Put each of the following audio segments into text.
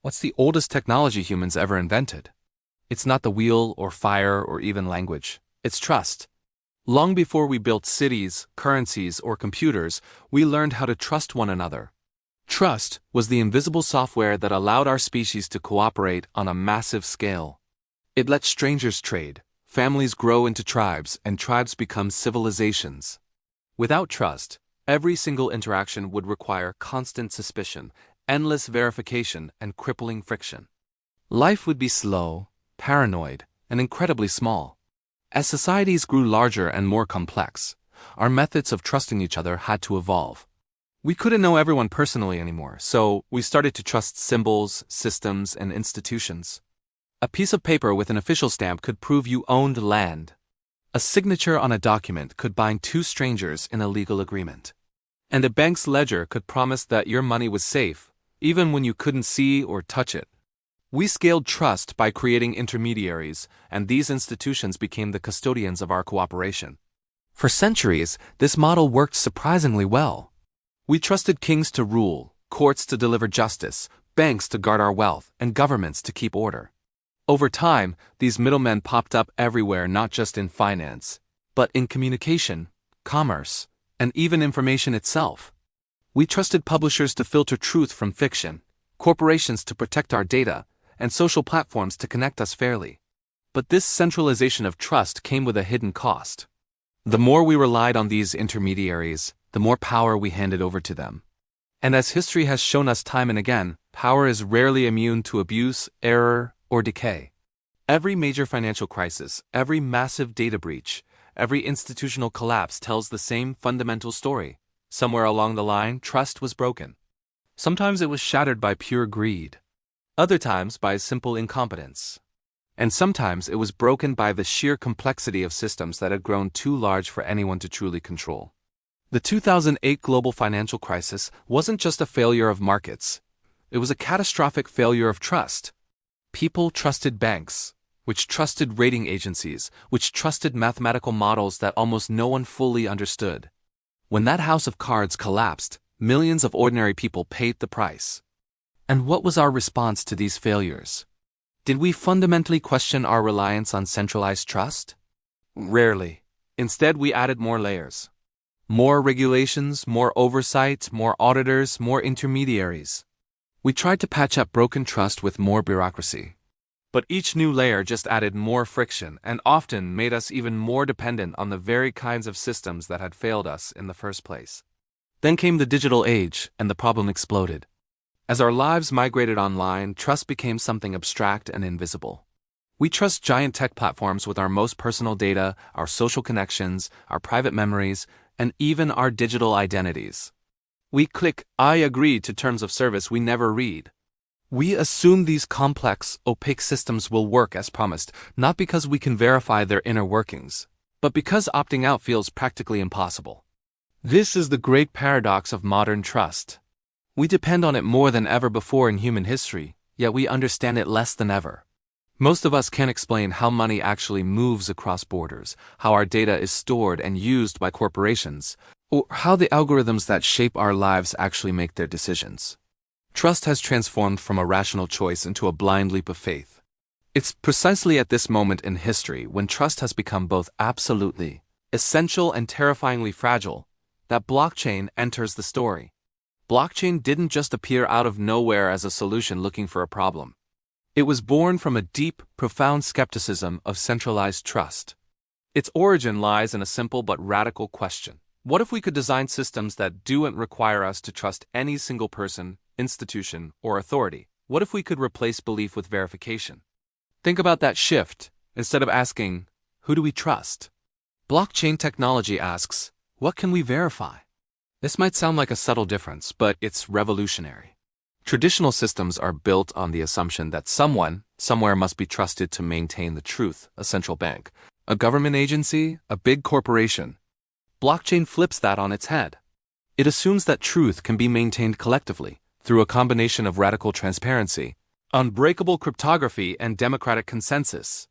What's the oldest technology humans ever invented? It's not the wheel or fire or even language. It's trust. Long before we built cities, currencies, or computers, we learned how to trust one another. Trust was the invisible software that allowed our species to cooperate on a massive scale. It let strangers trade, families grow into tribes, and tribes become civilizations. Without trust, every single interaction would require constant suspicion, endless verification, and crippling friction. Life would be slow, paranoid, and incredibly small. As societies grew larger and more complex, our methods of trusting each other had to evolve. We couldn't know everyone personally anymore, so we started to trust symbols, systems, and institutions. A piece of paper with an official stamp could prove you owned land. A signature on a document could bind two strangers in a legal agreement. And a bank's ledger could promise that your money was safe, even when you couldn't see or touch it. We scaled trust by creating intermediaries, and these institutions became the custodians of our cooperation. For centuries, this model worked surprisingly well. We trusted kings to rule, courts to deliver justice, banks to guard our wealth, and governments to keep order. Over time, these middlemen popped up everywhere, not just in finance, but in communication, commerce, and even information itself. We trusted publishers to filter truth from fiction, corporations to protect our data, and social platforms to connect us fairly. But this centralization of trust came with a hidden cost. The more we relied on these intermediaries, the more power we handed over to them. And as history has shown us time and again, power is rarely immune to abuse, error, or decay. Every major financial crisis, every massive data breach, every institutional collapse tells the same fundamental story. Somewhere along the line, trust was broken. Sometimes it was shattered by pure greed. Other times by simple incompetence. And sometimes it was broken by the sheer complexity of systems that had grown too large for anyone to truly control. The 2008 global financial crisis wasn't just a failure of markets. It was a catastrophic failure of trust. People trusted banks, which trusted rating agencies, which trusted mathematical models that almost no one fully understood. When that house of cards collapsed, millions of ordinary people paid the price. And what was our response to these failures? Did we fundamentally question our reliance on centralized trust? Rarely. Instead, we added more layers. More regulations, more oversight, more auditors, more intermediaries. We tried to patch up broken trust with more bureaucracy. But each new layer just added more friction and often made us even more dependent on the very kinds of systems that had failed us in the first place. Then came the digital age, and the problem exploded. As our lives migrated online, trust became something abstract and invisible. We trust giant tech platforms with our most personal data, our social connections, our private memories, and even our digital identities. We click "I agree" to terms of service we never read. We assume these complex, opaque systems will work as promised, not because we can verify their inner workings, but because opting out feels practically impossible. This is the great paradox of modern trust. We depend on it more than ever before in human history, yet we understand it less than ever. Most of us can't explain how money actually moves across borders, how our data is stored and used by corporations, or how the algorithms that shape our lives actually make their decisions. Trust has transformed from a rational choice into a blind leap of faith. It's precisely at this moment in history, when trust has become both absolutely essential and terrifyingly fragile, that blockchain enters the story. Blockchain didn't just appear out of nowhere as a solution looking for a problem. It was born from a deep, profound skepticism of centralized trust. Its origin lies in a simple but radical question. What if we could design systems that don't require us to trust any single person, institution, or authority? What if we could replace belief with verification? Think about that shift. Instead of asking, "Who do we trust?" blockchain technology asks, "What can we verify?" This might sound like a subtle difference, but it's revolutionary. Traditional systems are built on the assumption that someone, somewhere must be trusted to maintain the truth, a central bank, a government agency, a big corporation. Blockchain flips that on its head. It assumes that truth can be maintained collectively, through a combination of radical transparency, unbreakable cryptography, and democratic consensus.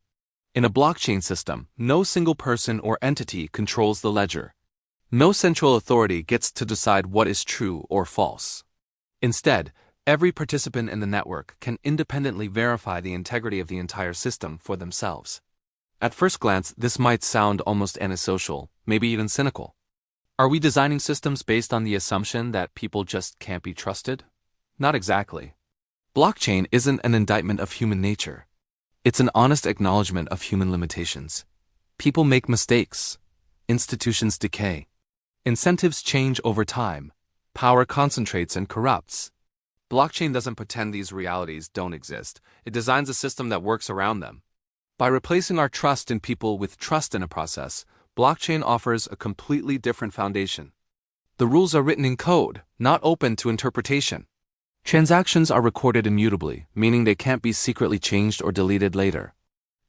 In a blockchain system, no single person or entity controls the ledger. No central authority gets to decide what is true or false. Instead, Every participant in the network can independently verify the integrity of the entire system for themselves. At first glance, this might sound almost antisocial, maybe even cynical. Are we designing systems based on the assumption that people just can't be trusted? Not exactly. Blockchain isn't an indictment of human nature. It's an honest acknowledgement of human limitations. People make mistakes. Institutions decay. Incentives change over time. Power concentrates and corrupts. Blockchain doesn't pretend these realities don't exist. It designs a system that works around them. By replacing our trust in people with trust in a process, blockchain offers a completely different foundation. The rules are written in code, not open to interpretation. Transactions are recorded immutably, meaning they can't be secretly changed or deleted later.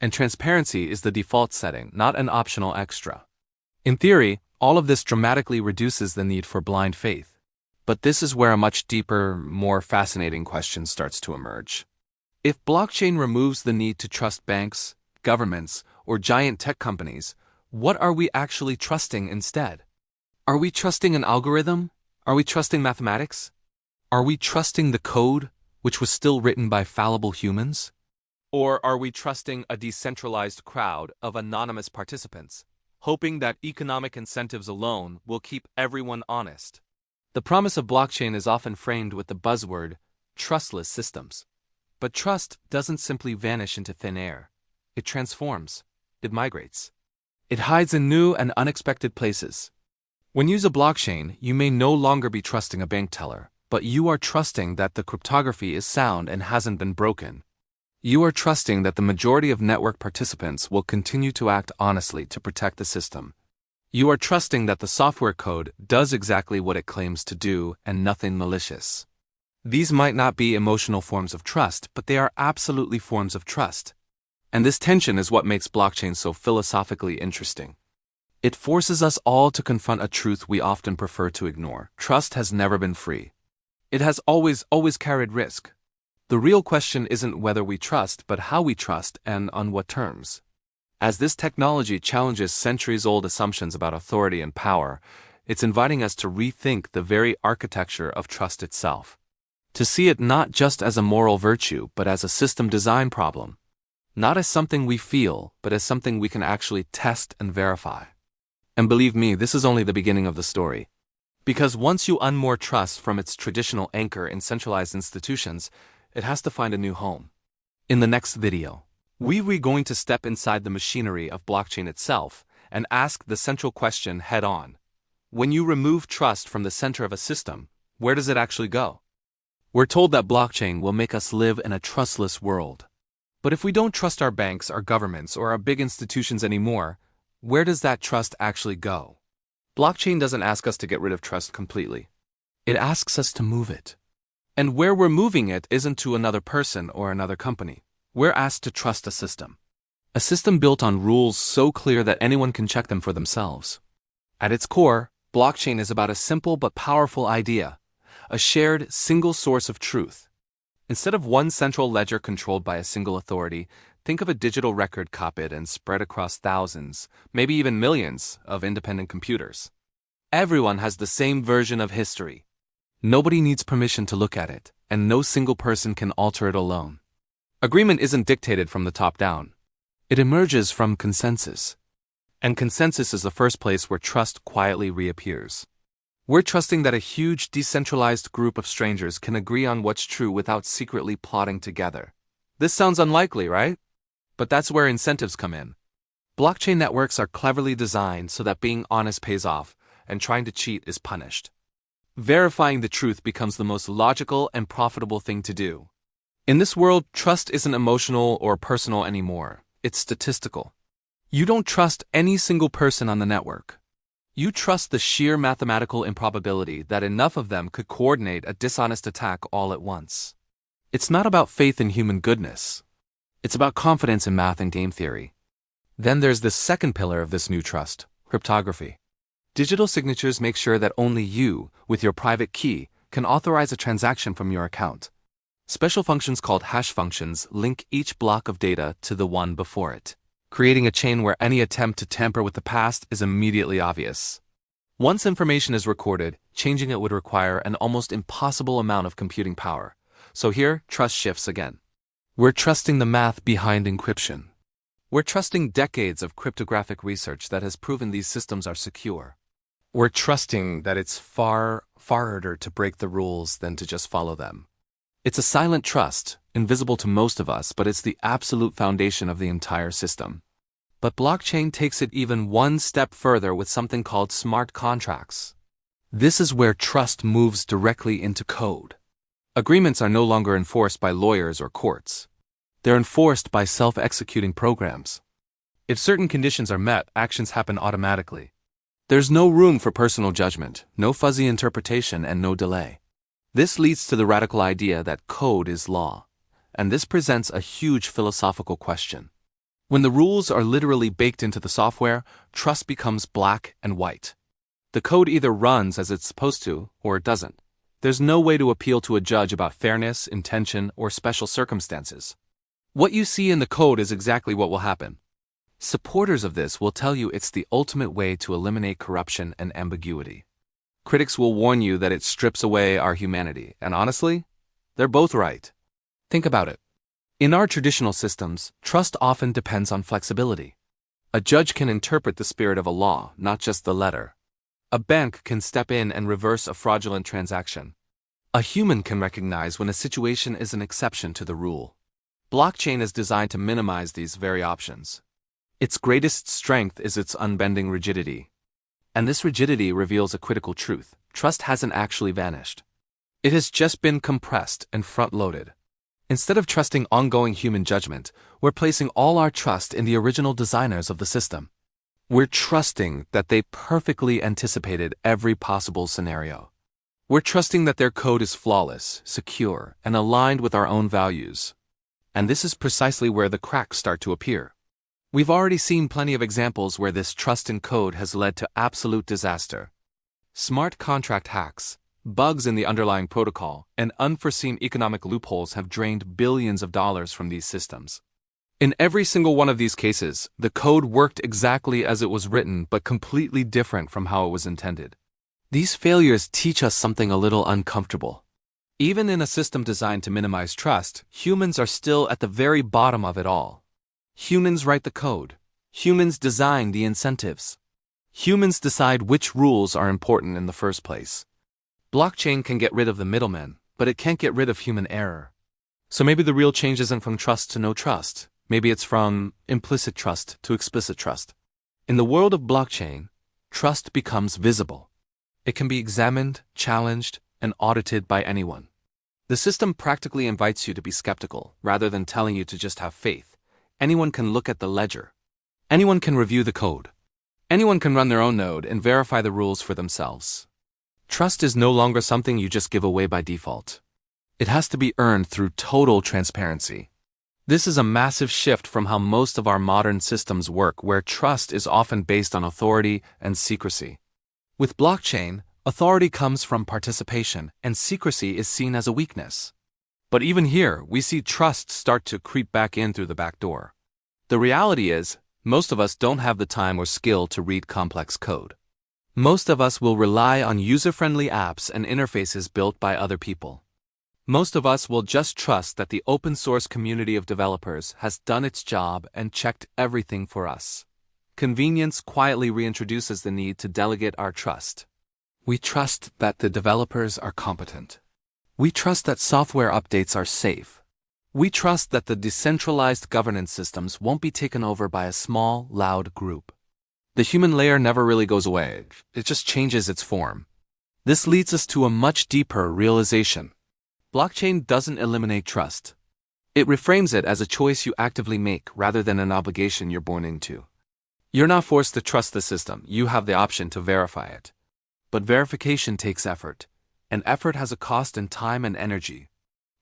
And transparency is the default setting, not an optional extra. In theory, all of this dramatically reduces the need for blind faith. But this is where a much deeper, more fascinating question starts to emerge. If blockchain removes the need to trust banks, governments, or giant tech companies, what are we actually trusting instead? Are we trusting an algorithm? Are we trusting mathematics? Are we trusting the code, which was still written by fallible humans? Or are we trusting a decentralized crowd of anonymous participants, hoping that economic incentives alone will keep everyone honest? The promise of blockchain is often framed with the buzzword, trustless systems. But trust doesn't simply vanish into thin air. It transforms. It migrates. It hides in new and unexpected places. When you use a blockchain, you may no longer be trusting a bank teller, but you are trusting that the cryptography is sound and hasn't been broken. You are trusting that the majority of network participants will continue to act honestly to protect the system. You are trusting that the software code does exactly what it claims to do and nothing malicious. These might not be emotional forms of trust, but they are absolutely forms of trust. And this tension is what makes blockchain so philosophically interesting. It forces us all to confront a truth we often prefer to ignore. Trust has never been free. It has always carried risk. The real question isn't whether we trust, but how we trust and on what terms. As this technology challenges centuries-old assumptions about authority and power, it's inviting us to rethink the very architecture of trust itself. To see it not just as a moral virtue, but as a system design problem. Not as something we feel, but as something we can actually test and verify. And believe me, this is only the beginning of the story. Because once you unmoor trust from its traditional anchor in centralized institutions, it has to find a new home. In the next video, we're going to step inside the machinery of blockchain itself and ask the central question head-on. When you remove trust from the center of a system, where does it actually go? We're told that blockchain will make us live in a trustless world. But if we don't trust our banks, our governments, or our big institutions anymore, where does that trust actually go? Blockchain doesn't ask us to get rid of trust completely. It asks us to move it. And where we're moving it isn't to another person or another company. We're asked to trust a system. A system built on rules so clear that anyone can check them for themselves. At its core, blockchain is about a simple but powerful idea, a shared single source of truth. Instead of one central ledger controlled by a single authority, think of a digital record copied and spread across thousands, maybe even millions, of independent computers. Everyone has the same version of history. Nobody needs permission to look at it, and no single person can alter it alone. Agreement isn't dictated from the top down. It emerges from consensus. And consensus is the first place where trust quietly reappears. We're trusting that a huge decentralized group of strangers can agree on what's true without secretly plotting together. This sounds unlikely, right? But that's where incentives come in. Blockchain networks are cleverly designed so that being honest pays off, and trying to cheat is punished. Verifying the truth becomes the most logical and profitable thing to do. In this world, trust isn't emotional or personal anymore. It's statistical. You don't trust any single person on the network. You trust the sheer mathematical improbability that enough of them could coordinate a dishonest attack all at once. It's not about faith in human goodness. It's about confidence in math and game theory. Then there's the second pillar of this new trust, cryptography. Digital signatures make sure that only you, with your private key, can authorize a transaction from your account. Special functions called hash functions link each block of data to the one before it, creating a chain where any attempt to tamper with the past is immediately obvious. Once information is recorded, changing it would require an almost impossible amount of computing power, So here, trust shifts again. We're trusting the math behind encryption. We're trusting decades of cryptographic research that has proven these systems are secure. We're trusting that it's far harder to break the rules than to just follow them. It's a silent trust, invisible to most of us, but it's the absolute foundation of the entire system. But blockchain takes it even one step further with something called smart contracts. This is where trust moves directly into code. Agreements are no longer enforced by lawyers or courts. They're enforced by self-executing programs. If certain conditions are met, actions happen automatically. There's no room for personal judgment, no fuzzy interpretation, and no delay. This leads to the radical idea that code is law. And this presents a huge philosophical question. When the rules are literally baked into the software, trust becomes black and white. The code either runs as it's supposed to, or it doesn't. There's no way to appeal to a judge about fairness, intention, or special circumstances. What you see in the code is exactly what will happen. Supporters of this will tell you it's the ultimate way to eliminate corruption and ambiguity. Critics will warn you that it strips away our humanity, and honestly, they're both right. Think about it. In our traditional systems, trust often depends on flexibility. A judge can interpret the spirit of a law, not just the letter. A bank can step in and reverse a fraudulent transaction. A human can recognize when a situation is an exception to the rule. Blockchain is designed to minimize these very options. Its greatest strength is its unbending rigidity. And this rigidity reveals a critical truth. Trust hasn't actually vanished. It has just been compressed and front-loaded. Instead of trusting ongoing human judgment, we're placing all our trust in the original designers of the system. We're trusting that they perfectly anticipated every possible scenario. We're trusting that their code is flawless, secure, and aligned with our own values. And this is precisely where the cracks start to appear. We've already seen plenty of examples where this trust in code has led to absolute disaster. Smart contract hacks, bugs in the underlying protocol, and unforeseen economic loopholes have drained billions of dollars from these systems. In every single one of these cases, the code worked exactly as it was written, but completely different from how it was intended. These failures teach us something a little uncomfortable. Even in a system designed to minimize trust, humans are still at the very bottom of it all. Humans write the code. Humans design the incentives. Humans decide which rules are important in the first place. Blockchain can get rid of the middlemen, but it can't get rid of human error. So maybe the real change isn't from trust to no trust. Maybe it's from implicit trust to explicit trust. In the world of blockchain, trust becomes visible. It can be examined, challenged, and audited by anyone. The system practically invites you to be skeptical, rather than telling you to just have faith. Anyone can look at the ledger. Anyone can review the code. Anyone can run their own node and verify the rules for themselves. Trust is no longer something you just give away by default. It has to be earned through total transparency. This is a massive shift from how most of our modern systems work, where trust is often based on authority and secrecy. With blockchain, authority comes from participation, and secrecy is seen as a weakness. But even here, we see trust start to creep back in through the back door. The reality is, most of us don't have the time or skill to read complex code. Most of us will rely on user-friendly apps and interfaces built by other people. Most of us will just trust that the open-source community of developers has done its job and checked everything for us. Convenience quietly reintroduces the need to delegate our trust. We trust that the developers are competent. We trust that software updates are safe. We trust that the decentralized governance systems won't be taken over by a small, loud group. The human layer never really goes away. It just changes its form. This leads us to a much deeper realization. Blockchain doesn't eliminate trust. It reframes it as a choice you actively make rather than an obligation you're born into. You're not forced to trust the system, you have the option to verify it. But verification takes effort, and effort has a cost in time and energy.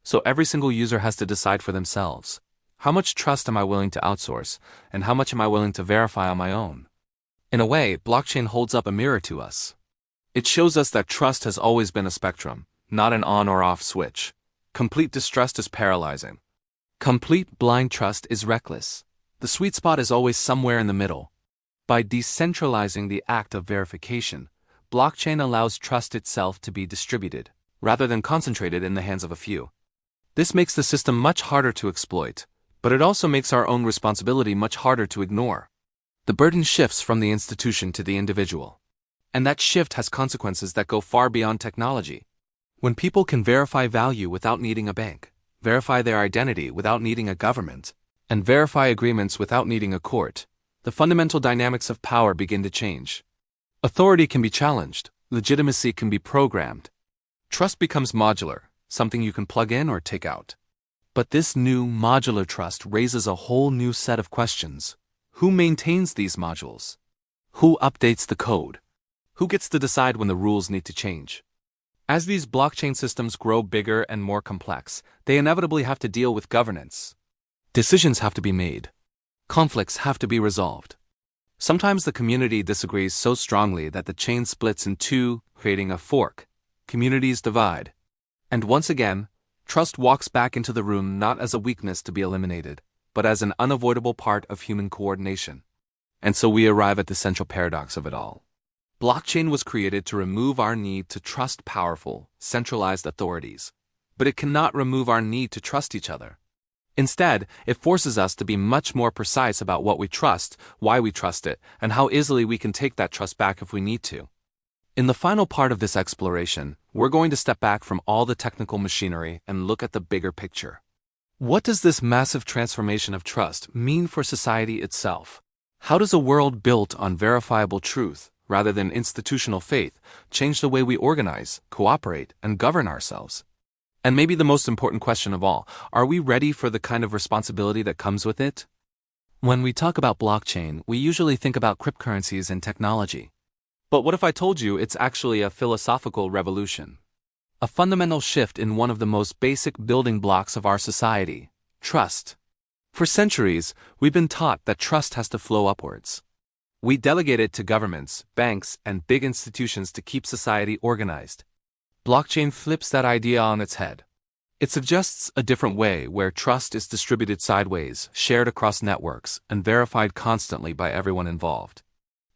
So every single user has to decide for themselves. How much trust am I willing to outsource, and how much am I willing to verify on my own? In a way, blockchain holds up a mirror to us. It shows us that trust has always been a spectrum, not an on or off switch. Complete distrust is paralyzing. Complete blind trust is reckless. The sweet spot is always somewhere in the middle. By decentralizing the act of verification, blockchain allows trust itself to be distributed, rather than concentrated in the hands of a few. This makes the system much harder to exploit, but it also makes our own responsibility much harder to ignore. The burden shifts from the institution to the individual. And that shift has consequences that go far beyond technology. When people can verify value without needing a bank, verify their identity without needing a government, and verify agreements without needing a court, the fundamental dynamics of power begin to change. Authority can be challenged, legitimacy can be programmed. Trust becomes modular, something you can plug in or take out. But this new modular trust raises a whole new set of questions. Who maintains these modules? Who updates the code? Who gets to decide when the rules need to change? As these blockchain systems grow bigger and more complex, they inevitably have to deal with governance. Decisions have to be made. Conflicts have to be resolved. Sometimes the community disagrees so strongly that the chain splits in two, creating a fork. Communities divide. And once again, trust walks back into the room not as a weakness to be eliminated, but as an unavoidable part of human coordination. And so we arrive at the central paradox of it all. Blockchain was created to remove our need to trust powerful, centralized authorities, but it cannot remove our need to trust each other. Instead, it forces us to be much more precise about what we trust, why we trust it, and how easily we can take that trust back if we need to. In the final part of this exploration, we're going to step back from all the technical machinery and look at the bigger picture. What does this massive transformation of trust mean for society itself? How does a world built on verifiable truth, rather than institutional faith, change the way we organize, cooperate, and govern ourselves? And maybe the most important question of all, are we ready for the kind of responsibility that comes with it? When we talk about blockchain, we usually think about cryptocurrencies and technology. But what if I told you it's actually a philosophical revolution? A fundamental shift in one of the most basic building blocks of our society, trust. For centuries, we've been taught that trust has to flow upwards. We delegate it to governments, banks, and big institutions to keep society organized. Blockchain flips that idea on its head. It suggests a different way where trust is distributed sideways, shared across networks, and verified constantly by everyone involved.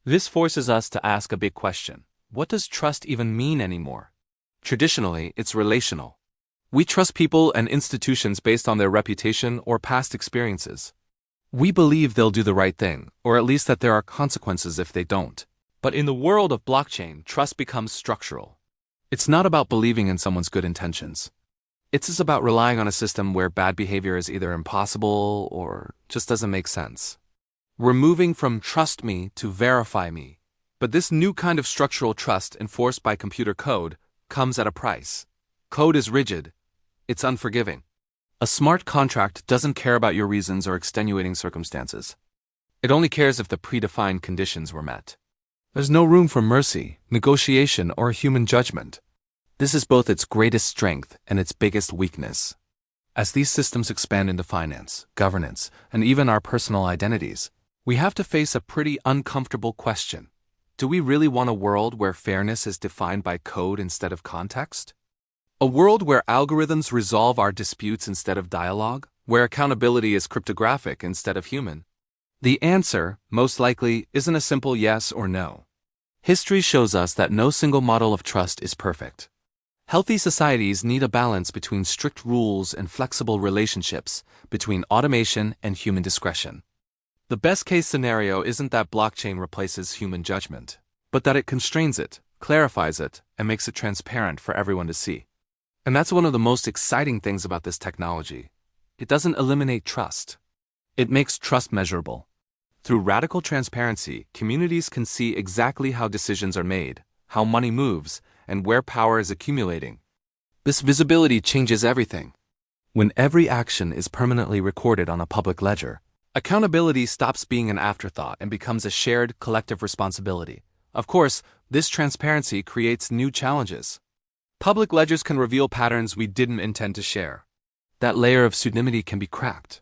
This forces us to ask a big question. What does trust even mean anymore? Traditionally, it's relational. We trust people and institutions based on their reputation or past experiences. We believe they'll do the right thing, or at least that there are consequences if they don't. But in the world of blockchain, trust becomes structural. It's not about believing in someone's good intentions. It's just about relying on a system where bad behavior is either impossible or just doesn't make sense. We're moving from trust me to verify me. But this new kind of structural trust enforced by computer code comes at a price. Code is rigid. It's unforgiving. A smart contract doesn't care about your reasons or extenuating circumstances. It only cares if the predefined conditions were met. There's no room for mercy, negotiation, or human judgment. This is both its greatest strength and its biggest weakness. As these systems expand into finance, governance, and even our personal identities, we have to face a pretty uncomfortable question. Do we really want a world where fairness is defined by code instead of context? A world where algorithms resolve our disputes instead of dialogue? Where accountability is cryptographic instead of human? The answer, most likely, isn't a simple yes or no. History shows us that no single model of trust is perfect. Healthy societies need a balance between strict rules and flexible relationships, between automation and human discretion. The best-case scenario isn't that blockchain replaces human judgment, but that it constrains it, clarifies it, and makes it transparent for everyone to see. And that's one of the most exciting things about this technology. It doesn't eliminate trust. It makes trust measurable. Through radical transparency, communities can see exactly how decisions are made, how money moves, and where power is accumulating. This visibility changes everything. When every action is permanently recorded on a public ledger, accountability stops being an afterthought and becomes a shared, collective responsibility. Of course, this transparency creates new challenges. Public ledgers can reveal patterns we didn't intend to share. That layer of pseudonymity can be cracked.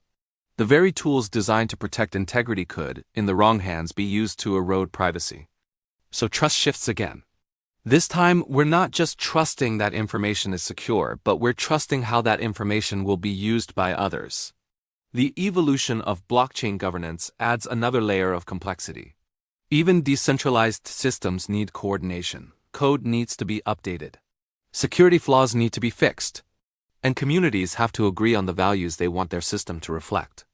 The very tools designed to protect integrity could, in the wrong hands, be used to erode privacy. So trust shifts again. This time, we're not just trusting that information is secure, but we're trusting how that information will be used by others. The evolution of blockchain governance adds another layer of complexity. Even decentralized systems need coordination. Code needs to be updated. Security flaws need to be fixed. And communities have to agree on the values they want their system to reflect.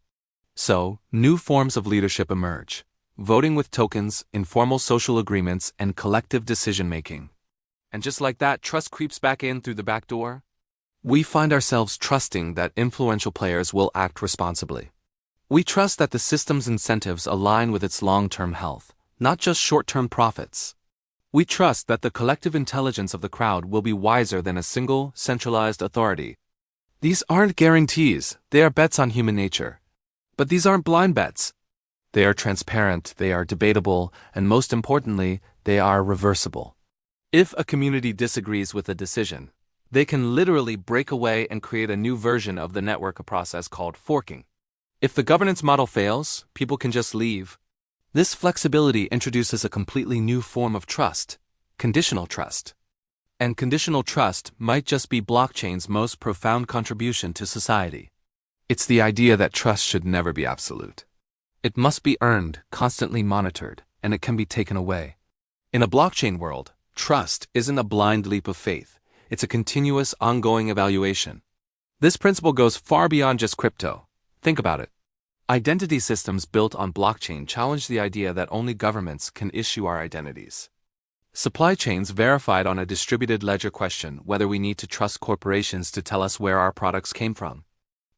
So, new forms of leadership emerge: voting with tokens, informal social agreements, and collective decision-making. And just like that, trust creeps back in through the back door. We find ourselves trusting that influential players will act responsibly. We trust that the system's incentives align with its long-term health, not just short-term profits. We trust that the collective intelligence of the crowd will be wiser than a single, centralized authority. These aren't guarantees, they are bets on human nature. But these aren't blind bets. They are transparent, they are debatable, and most importantly, they are reversible. If a community disagrees with a decision, they can literally break away and create a new version of the network, a process called forking. If the governance model fails, people can just leave. This flexibility introduces a completely new form of trust: conditional trust. And conditional trust might just be blockchain's most profound contribution to society. It's the idea that trust should never be absolute. It must be earned, constantly monitored, and it can be taken away. In a blockchain world, trust isn't a blind leap of faith. It's a continuous, ongoing evaluation. This principle goes far beyond just crypto. Think about it. Identity systems built on blockchain challenge the idea that only governments can issue our identities. Supply chains verified on a distributed ledger question whether we need to trust corporations to tell us where our products came from.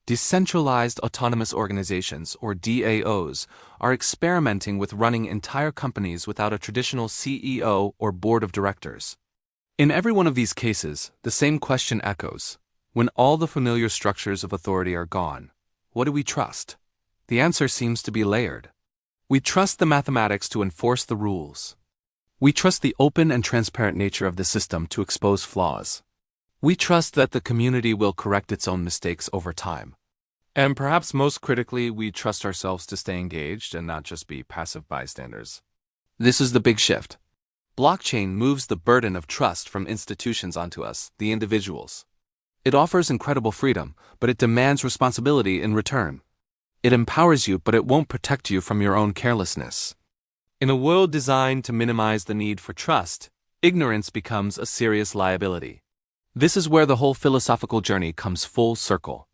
Decentralized autonomous organizations, or DAOs, are experimenting with running entire companies without a traditional CEO or board of directors. In every one of these cases, the same question echoes: when all the familiar structures of authority are gone, what do we trust? The answer seems to be layered. We trust the mathematics to enforce the rules. We trust the open and transparent nature of the system to expose flaws. We trust that the community will correct its own mistakes over time. And perhaps most critically, we trust ourselves to stay engaged and not just be passive bystanders. This is the big shift. Blockchain moves the burden of trust from institutions onto us, the individuals. It offers incredible freedom, but it demands responsibility in return. It empowers you, but it won't protect you from your own carelessness. In a world designed to minimize the need for trust, ignorance becomes a serious liability. This is where the whole philosophical journey comes full circle.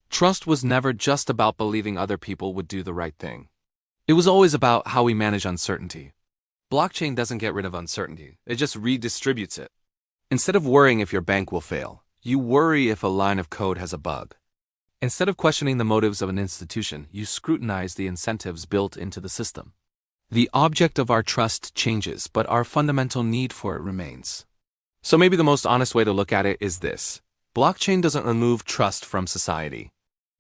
Trust was never just about believing other people would do the right thing. It was always about how we manage uncertainty. Blockchain doesn't get rid of uncertainty, it just redistributes it. Instead of worrying if your bank will fail, you worry if a line of code has a bug. Instead of questioning the motives of an institution, you scrutinize the incentives built into the system. The object of our trust changes, but our fundamental need for it remains. So maybe the most honest way to look at it is this: blockchain doesn't remove trust from society.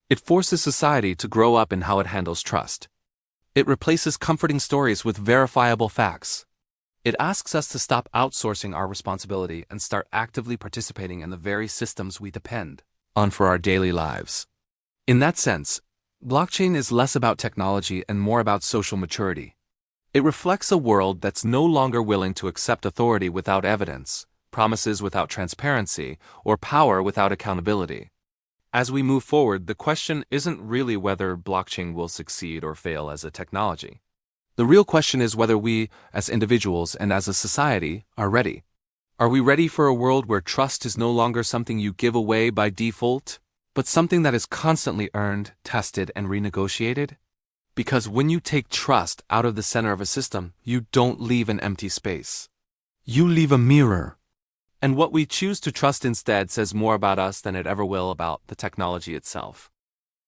It forces society to grow up in how it handles trust. It replaces comforting stories with verifiable facts. It asks us to stop outsourcing our responsibility and start actively participating in the very systems we depend on for our daily lives. In that sense, blockchain is less about technology and more about social maturity. It reflects a world that's no longer willing to accept authority without evidence, promises without transparency, or power without accountability. As we move forward, the question isn't really whether blockchain will succeed or fail as a technology. The real question is whether we, as individuals and as a society, are ready. Are we ready for a world where trust is no longer something you give away by default, but something that is constantly earned, tested, and renegotiated? Because when you take trust out of the center of a system, you don't leave an empty space. You leave a mirror. And what we choose to trust instead says more about us than it ever will about the technology itself.